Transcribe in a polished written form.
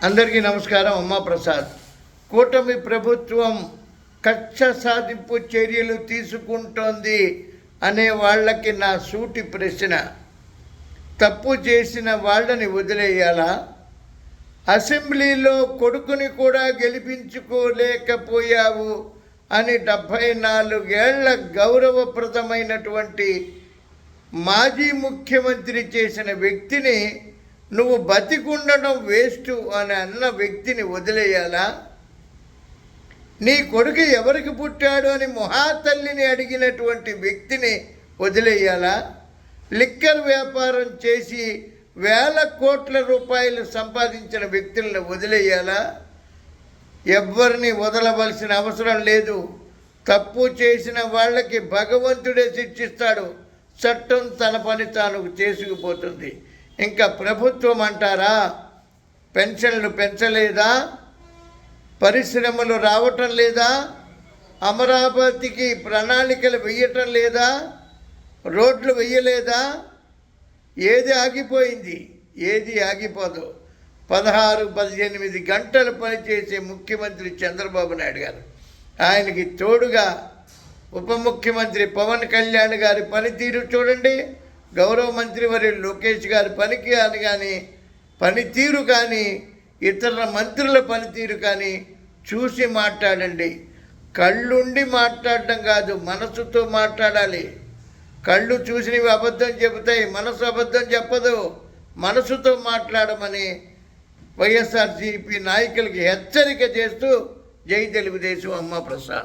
అందరికీ నమస్కారం. అమ్మా ప్రసాద్. కూటమి ప్రభుత్వం కక్ష సాధింపు చర్యలు తీసుకుంటోంది అనే వాళ్ళకి నా సూటి ప్రశ్న, తప్పు చేసిన వాళ్ళని వదిలేయాలా? అసెంబ్లీలో కొడుకుని కూడా గెలిపించుకోలేకపోయావు అని 74 ఏళ్ల గౌరవప్రదమైనటువంటి మాజీ ముఖ్యమంత్రి చేసిన వ్యక్తిని నువ్వు బతికుండడం వేస్ట్ అని అన్న వ్యక్తిని వదిలేయాలా? నీ కొడుకు ఎవరికి పుట్టాడు అని మహాతల్లిని అడిగినటువంటి వ్యక్తిని వదిలేయాలా? లిక్కర్ వ్యాపారం చేసి వేల కోట్ల రూపాయలు సంపాదించిన వ్యక్తులను వదిలేయాలా? ఎవ్వరిని వదలవలసిన అవసరం లేదు. తప్పు చేసిన వాళ్ళకి భగవంతుడే శిక్షిస్తాడు. చట్టం తన పని తాను చేసుకుపోతుంది. ఇంకా ప్రభుత్వం అంటారా? పెన్షన్లు పెంచలేదా? పరిశ్రమలు రావటం లేదా? అమరావతికి ప్రణాళికలు వేయటం లేదా? రోడ్లు వేయలేదా? ఏది ఆగిపోయింది? ఏది ఆగిపోదు. 16-18 గంటలు పనిచేసే ముఖ్యమంత్రి చంద్రబాబు నాయుడు గారు, ఆయనకి తోడుగా ఉప ముఖ్యమంత్రి పవన్ కళ్యాణ్ గారి పనితీరు చూడండి. గౌరవ మంత్రి వర్యులు లోకేష్ గారి పనితీరు కానీ ఇతర మంత్రుల పనితీరు కానీ చూసి మాట్లాడండి. కళ్ళుండి మాట్లాడడం కాదు, మనసుతో మాట్లాడాలి. కళ్ళు చూసినవి అబద్ధం చెబుతాయి, మనసు అబద్ధం చెప్పదు. మనసుతో మాట్లాడమని వైఎస్ఆర్సీపీ నాయకులకి హెచ్చరిక చేస్తూ జై తెలుగుదేశం. అమ్మ ప్రసాద్.